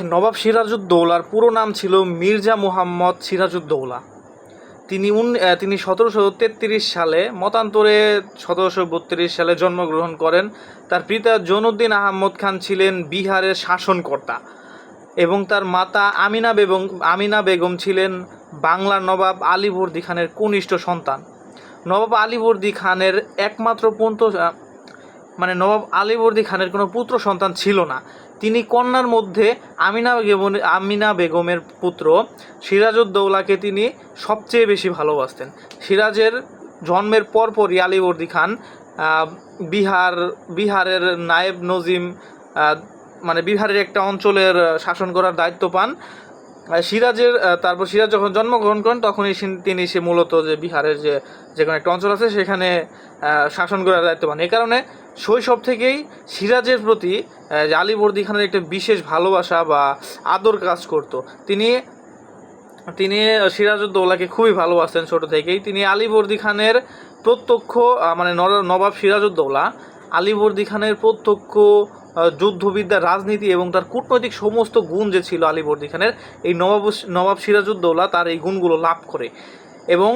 নবাব সিরাজউদ্দৌলার পুরো নাম ছিল মির্জা মুহাম্মদ সিরাজউদ্দৌলা। তিনি 1733 সালে মতান্তরে 1732 সালে জন্মগ্রহণ করেন। তার পিতা জৈনুদ্দিন আহমদ খান ছিলেন বিহারের শাসনকর্তা এবং তার মাতা আমিনা বেগম ছিলেন বাংলার নবাব আলীবর্দী খানের কনিষ্ঠ সন্তান। নবাব আলীবর্দী খানের একমাত্র পুত্র নবাব আলীবর্দী খানের কোনো পুত্র সন্তান ছিল না। তিনি কন্যার মধ্যে আমিনা বেগমের পুত্র সিরাজউদ্দৌলাকে তিনি সবচেয়ে বেশি ভালোবাসতেন। সিরাজের জন্মের পরপরই আলীবর্দী খান বিহারের নায়েব নজিম বিহারের একটা অঞ্চলের শাসন করার দায়িত্ব পান। তারপর সিরাজ যখন জন্মগ্রহণ করেন তখনই তিনি মূলত যে বিহারের যে কোনো একটা অঞ্চল আছে সেখানে শাসন করার দায়িত্ব পান। এ কারণে শৈশব থেকেই সিরাজের প্রতি আলীবর্দী খানের একটা বিশেষ ভালোবাসা বা আদর কাজ করতো। তিনি সিরাজউদ্দৌলাকে খুবই ভালোবাসতেন ছোট থেকেই। তিনি আলীবর্দী খানের প্রত্যক্ষ নবাব সিরাজউদ্দৌলা আলীবর্দী খানের প্রত্যক্ষ যুদ্ধবিদ্যা, রাজনীতি এবং তার কূটনৈতিক সমস্ত গুণ যে ছিল আলীবর্দী খানের, এই নবাব সিরাজউদ্দৌলা তার এই গুণগুলো লাভ করে। এবং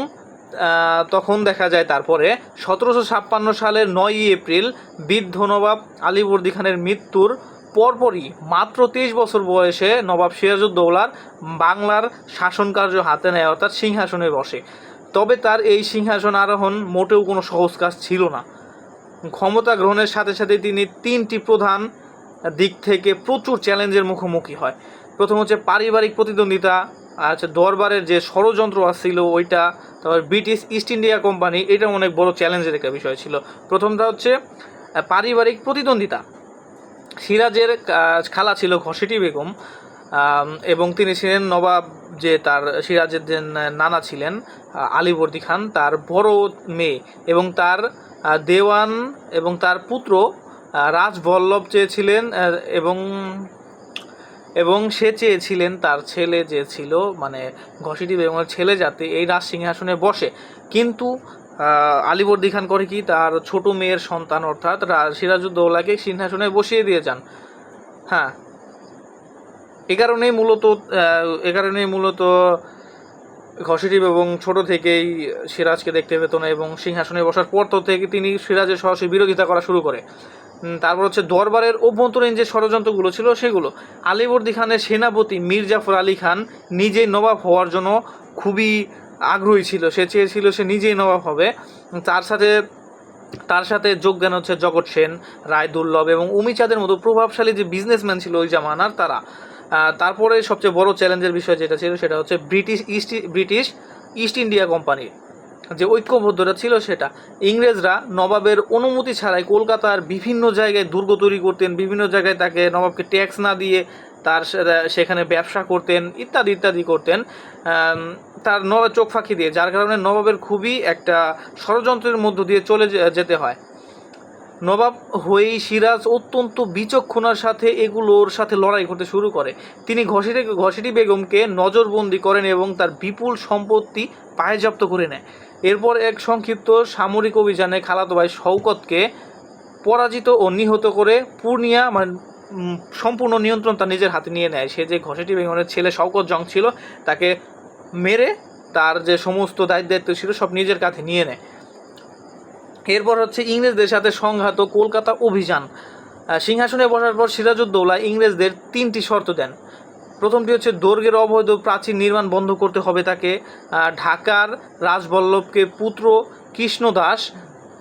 তখন দেখা যায় তারপরে 1756 সালের 9ই এপ্রিল বৃদ্ধ নবাব আলীবর্দী খানের মৃত্যুর পরপরই মাত্র 23 বছর বয়সে নবাব সিরাজউদ্দৌলার বাংলার শাসন কার্য হাতে নেয়, অর্থাৎ সিংহাসনে বসে। তবে তার এই সিংহাসন আরোহণ মোটেও কোনো সহজ কাজ ছিল না। ক্ষমতা গ্রহণের সাথে সাথে তিনি 3টি প্রধান দিক থেকে প্রচুর চ্যালেঞ্জের মুখোমুখি হয়। প্রথম হচ্ছে পারিবারিক প্রতিদ্বন্দ্বিতা, দরবারের যে ষড়যন্ত্র আসছিল ওইটা, তারপর ব্রিটিশ ইস্ট ইন্ডিয়া কোম্পানি, এটা অনেক বড় চ্যালেঞ্জের একটা বিষয় ছিল। প্রথমটা হচ্ছে পারিবারিক প্রতিদ্বন্দ্বিতা। সিরাজের খালা ছিল ঘসেটি বেগম এবং তিনি ছিলেন নবাব, সিরাজের যে নানা ছিলেন আলীবর্দী খান, তার বড় মেয়ে এবং তার দেওয়ান এবং তার পুত্র রাজবল্লভ চেয়েছিলেন এবং সে চেয়েছিলেন তার ছেলে যে ছিল ঘসেটি বেগমের ছেলে যাতে এই রাজ সিংহাসনে বসে। কিন্তু আলীবর্দী খান করে কি, তার ছোট মেয়ের সন্তান অর্থাৎ সিরাজউদ্দৌলাকে সিংহাসনে বসিয়ে দিয়ে যান। হ্যাঁ, এ কারণেই মূলত ঘসেটি বেগম ছোট থেকেই সিরাজকে দেখতে পেত না এবং সিংহাসনে বসার পর থেকে তিনি সিরাজের সরাসরি বিরোধিতা করা শুরু করে। তারপর হচ্ছে দরবারের অভ্যন্তরীণ যে ষড়যন্ত্রগুলো ছিল সেগুলো। আলীবর্দী খানের সেনাপতি মীর জাফর আলী খান নিজেই নবাব হওয়ার জন্য খুবই আগ্রহী ছিল, সে চেয়েছিল সে নিজেই নবাব হবে। তার সাথে যোগ দেন হচ্ছে জগৎ সেন, রায় দুর্লভ এবং অমিচাঁদের মতো প্রভাবশালী যে বিজনেসম্যান ছিল ওই জামানার তারা। তারপরে সবচেয়ে বড় চ্যালেঞ্জের বিষয় যেটা ছিল সেটা হচ্ছে ব্রিটিশ ইস্ট ইন্ডিয়া কোম্পানির যে ঐক্যবদ্ধতা ছিল সেটা। ইংরেজরা নবাবের অনুমতি ছাড়াই কলকাতার বিভিন্ন জায়গায় দুর্গ তৈরি করতেন, বিভিন্ন জায়গায় তাকে নবাবকে ট্যাক্স না দিয়ে সেখানে ব্যবসা করতেন, ইত্যাদি করতেন তার চোখ ফাঁকি দিয়ে, যার কারণে নবাবের খুবই একটা ষড়যন্ত্রের মধ্য দিয়ে চলে যেতে হয়। নবাব হয়েই সিরাজ অত্যন্ত বিচক্ষণতার সাথে এগুলোর সাথে লড়াই করতে শুরু করে। তিনি ঘসেটি বেগমকে নজরবন্দি করেন এবং তার বিপুল সম্পত্তি বাজেয়াপ্ত করে নেয়। এরপর এক সংক্ষিপ্ত সামরিক অভিযানে খালাতো ভাই শওকতকে পরাজিত ও নিহত করে পূর্ণিয়া সম্পূর্ণ নিয়ন্ত্রণ তার নিজের হাতে নিয়ে নেয়। সে যে ঘসেটি বেগমের ছেলে শওকত জং ছিল তাকে মেরে তার যে সমস্ত দায়িত্ব ছিল সব নিজের কাছে নিয়ে নেয়। এরপর হচ্ছে ইংরেজদের সাথে সংঘাত ও কলকাতা অভিযান। সিংহাসনে বসার পর সিরাজউদ্দৌলা ইংরেজদের 3টি শর্ত দেন। প্রথমটি হচ্ছে দুর্গের অবৈধ প্রাচীর নির্মাণ বন্ধ করতে হবে তাকে, ঢাকার রাজবল্লভকে পুত্র কৃষ্ণদাস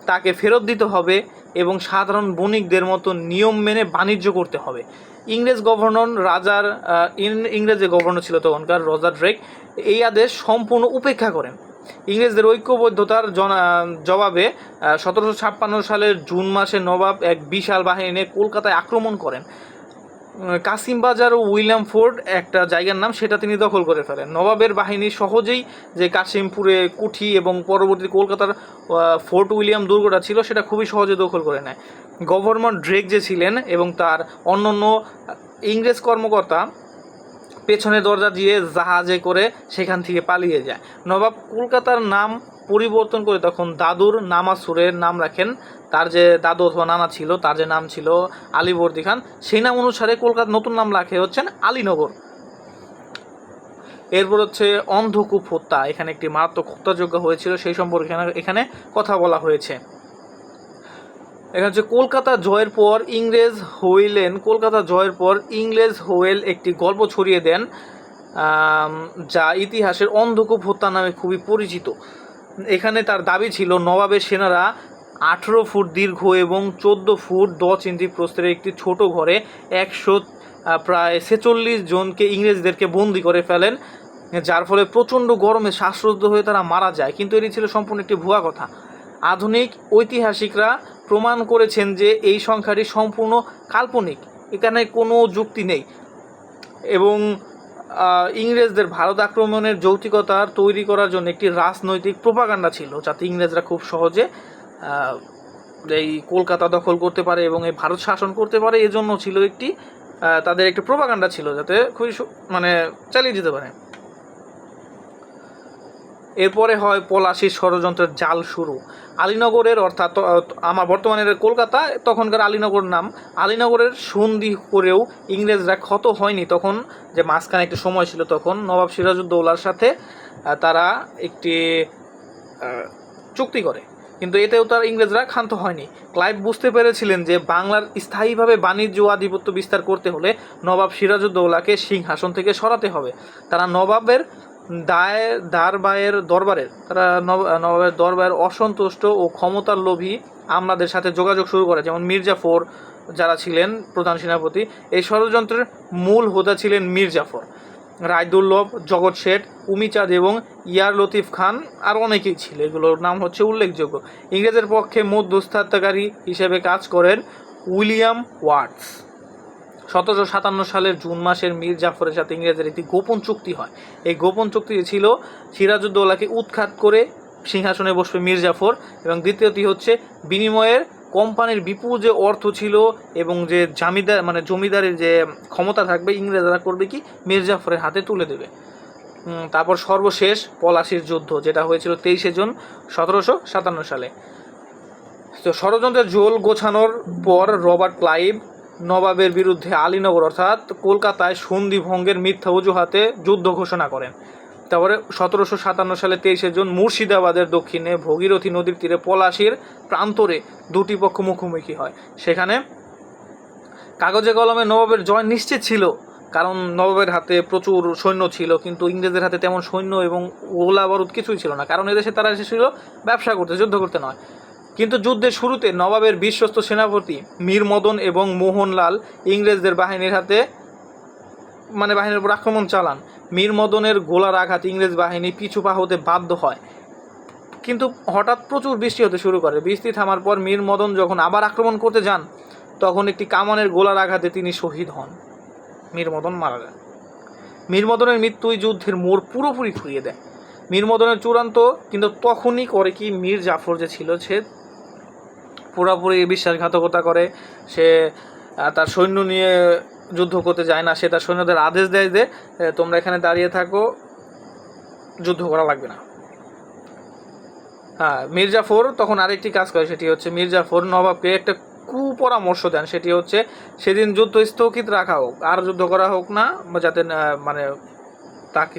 তাকে ফেরত দিতে হবে এবং সাধারণ বণিকদের মতো নিয়ম মেনে বাণিজ্য করতে হবে। ইংরেজ গভর্নর ছিল তখনকার রজার ড্রেক এই আদেশ সম্পূর্ণ উপেক্ষা করেন। ইংরেজদের ঐক্যবদ্ধতার জবাবে 1756 সালের জুন মাসে নবাব এক বিশাল বাহিনী নিয়ে কলকাতায় আক্রমণ করেন। কাসিমবাজার ও উইলিয়াম ফোর্ড একটা জায়গার নাম, সেটা তিনি দখল করে ফেলেন। নবাবের বাহিনী সহজেই যে কাশিমপুরে কুঠি এবং পরবর্তী কলকাতার ফোর্ট উইলিয়াম দুর্গটা ছিল সেটা খুবই সহজে দখল করে নেয়। গভর্নর ড্রেক যে ছিলেন এবং তার অন্যান্য ইংরেজ কর্মকর্তা পেছনে দরজা দিয়ে জাহাজে করে সেখান থেকে পালিয়ে যায়। নবাব কলকাতার নাম পরিবর্তন করে তখন দাদুর নামাসুরের নাম রাখেন। তার যে দাদু অথবা নানা ছিল তার যে নাম ছিল আলীবর্দী খান, সেই নাম অনুসারে কলকাতার নতুন নাম রাখে হচ্ছেন আলীনগর। এরপর হচ্ছে অন্ধকূপ হত্যা, এখানে একটি মারাত্মক হত্যাযজ্ঞ হয়েছিল, সেই সম্পর্কে এখানে কথা বলা হয়েছে। এখানে হচ্ছে কলকাতা জয়ের পর ইংরেজ হোয়েল একটি গল্প ছড়িয়ে দেন, যা ইতিহাসের অন্ধকূপ হত্যা নামে খুবই পরিচিত। এখানে তার দাবি ছিল নবাবের সেনারা 18 ফুট দীর্ঘ এবং 14 ফুট 10 ইঞ্চি প্রস্থের একটি ছোট ঘরে প্রায় 46 জনকে ইংরেজদেরকে বন্দি করে ফেলেন, যার ফলে প্রচণ্ড গরমে শ্বাসরুদ্ধ হয়ে তারা মারা যায়। কিন্তু এটি ছিল সম্পূর্ণ একটি ভুয়া কথা। আধুনিক ঐতিহাসিকরা প্রমাণ করেছেন যে এই সংখ্যাটি সম্পূর্ণ কাল্পনিক, এখানে কোনো যুক্তি নেই। এবং ইংরেজদের ভারত আক্রমণের যৌক্তিকতার তৈরি করার জন্য একটি রাজনৈতিক প্রোপাগান্ডা ছিল, যাতে ইংরেজরা খুব সহজে এই কলকাতা দখল করতে পারে এবং এই ভারত শাসন করতে পারে। এজন্য ছিল একটি তাদের একটি প্রোপাগান্ডা ছিল, যাতে খুবই চালিয়ে যেতে পারে। এরপরে হয় পলাশীর ষড়যন্ত্রের জাল শুরু। আলীনগরের, অর্থাৎ আমার বর্তমানের কলকাতা, তখনকার আলীনগর নাম, আলীনগরের সন্ধি করেও ইংরেজরা ক্ষত হয়নি। তখন যে মাঝখানে একটি সময় ছিল, তখন নবাব সিরাজউদ্দৌলার সাথে তারা একটি চুক্তি করে, কিন্তু এতেও তার ইংরেজরা ক্ষান্ত হয়নি। ক্লাইভ বুঝতে পেরেছিলেন যে বাংলার স্থায়ীভাবে বাণিজ্য আধিপত্য বিস্তার করতে হলে নবাব সিরাজউদ্দৌলাকে সিংহাসন থেকে সরাতে হবে। তারা নবাবের দরবারের অসন্তুষ্ট ও ক্ষমতার লোভী আমলাদের সাথে যোগাযোগ শুরু করে, যেমন মির্জাফর যারা ছিলেন প্রধান সেনাপতি। এই ষড়যন্ত্রের মূল হোতা ছিলেন মির্জাফর, রায়দুর্লভ, জগৎ শেঠ, উমিচাঁদ এবং ইয়ার লতিফ খান, আর অনেকেই ছিল। এগুলোর নাম হচ্ছে উল্লেখযোগ্য। ইংরেজের পক্ষে মধ্যস্থতাকারী হিসেবে কাজ করেন উইলিয়াম ওয়াটস। 1757 সালের জুন মাসের মীর জাফরের সাথে ইংরেজের একটি গোপন চুক্তি হয়। এই গোপন চুক্তি ছিল সিরাজউদ্দৌলাকে উৎখাত করে সিংহাসনে বসবে মীর জাফর, এবং দ্বিতীয়টি হচ্ছে বিনিময়ের কোম্পানির বিপুল যে অর্থ ছিল এবং যে জমিদারের যে ক্ষমতা থাকবে ইংরেজরা করবে কি, মীর জাফরের হাতে তুলে দেবে। তারপর সর্বশেষ পলাশীর যুদ্ধ, যেটা হয়েছিল 23 জুন 1757 সালে। তো ষড়যন্ত্রের জোল গোছানোর পর রবার্ট ক্লাইভ নবাবের বিরুদ্ধে আলীনগর অর্থাৎ কলকাতায় সন্ধি ভঙ্গের মিথ্যা অজুহাতে যুদ্ধ ঘোষণা করেন। তারপরে 1757 সালে 23 জুন মুর্শিদাবাদের দক্ষিণে ভগীরথী নদীর তীরে পলাশীর প্রান্তরে দুটি পক্ষ মুখোমুখি হয়। সেখানে কাগজে কলমে নবাবের জয় নিশ্চিত ছিল, কারণ নবাবের হাতে প্রচুর সৈন্য ছিল, কিন্তু ইংরেজদের হাতে তেমন সৈন্য এবং গোলা বারুদ কিছুই ছিল না, কারণ এদেশে তারা এসেছিল ব্যবসা করতে, যুদ্ধ করতে নয়। কিন্তু যুদ্ধের শুরুতে নবাবের বিশ্বস্ত সেনাপতি মীর মদন এবং মোহনলাল ইংরেজদের বাহিনীর উপর আক্রমণ চালান। মীর মদনের গোলার আঘাত ইংরেজ বাহিনী পিছু পা হতে বাধ্য হয়, কিন্তু হঠাৎ প্রচুর বৃষ্টি হতে শুরু করে। বৃষ্টি থামার পর মীর মদন যখন আবার আক্রমণ করতে যান, তখন একটি কামানের গোলার আঘাতে তিনি শহীদ হন। মীর মদন মারা যান। মীর মদনের মৃত্যুই যুদ্ধের মোড় পুরোপুরি ঘুরিয়ে দেয়। মীর মদনের চূড়ান্ত কিন্তু তখনই করে কি, মীর জাফর যে ছিল সে পুরোপুরি বিশ্বাসঘাতকতা করে। সে তার সৈন্য নিয়ে যুদ্ধ করতে যায় না, সে তার সৈন্যদের আদেশ দেয় যে তোমরা এখানে দাঁড়িয়ে থাকো, যুদ্ধ করা লাগবে না। মীর জাফর তখন আরেকটি কাজ করে, সেটি হচ্ছে মীর জাফর নবাবকে একটা কুপরামর্শ দেন, সেটি হচ্ছে সেদিন যুদ্ধ স্থগিত রাখা হোক, আর যুদ্ধ করা হোক না, যাতে তাকে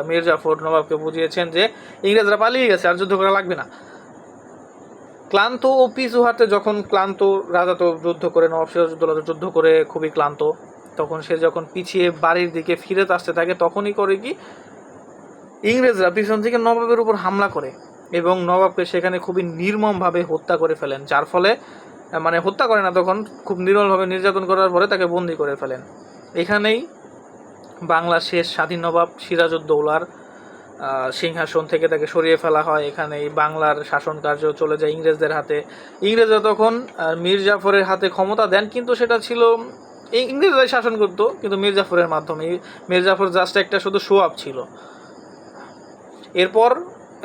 মীর জাফর নবাবকে বুঝিয়েছেন যে ইংরেজরা পালিয়ে গেছে, আর যুদ্ধ করা লাগবে না। ক্লান্ত ও পিছু হাঁটতে যখন ক্লান্ত রাজা তো যুদ্ধ করে, নবাব সিরাজউদ্দৌলা যুদ্ধ করে খুবই ক্লান্ত, তখন সে যখন পিছিয়ে বাড়ির দিকে ফিরে আসতে থাকে, তখনই করে কি, ইংরেজরা পিছন থেকে নবাবের উপর হামলা করে এবং নবাবকে সেখানে খুবই নির্মমভাবে হত্যা করে ফেলেন। যার ফলে হত্যা করে না, তখন খুব নির্মলভাবে নির্যাতন করার পরে তাকে বন্দি করে ফেলেন। এখানেই বাংলার শেষ স্বাধীন নবাব সিরাজউদ্দৌলার সিংহাসন থেকে তাকে সরিয়ে ফেলা হয়। এখানেই বাংলার শাসন কার্য চলে যায় ইংরেজদের হাতে। ইংরেজরা তখন মীর জাফরের হাতে ক্ষমতা দেন, কিন্তু সেটা ছিল ইংরেজরাই শাসন করতো, কিন্তু মীর জাফরের মাধ্যমে। মীর জাফর জাস্ট একটা শুধু শো আপ ছিল। এরপর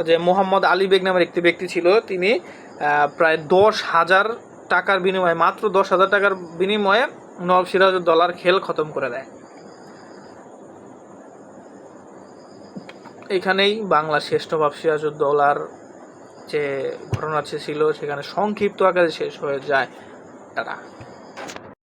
যে মোহাম্মদ আলী বেগ নামের একটি ব্যক্তি ছিল, তিনি প্রায় 10,000 টাকার বিনিময়ে, মাত্র 10,000 টাকার বিনিময়ে নবাব সিরাজউদ্দৌলার খেল খতম করে দেয়। এখানেই বাংলার শেষ নবাব সিরাজউদ্দৌলার যে ঘটনা ছিল সেখানে সংক্ষিপ্ত আকারে শেষ হয়ে যায়। টাটা।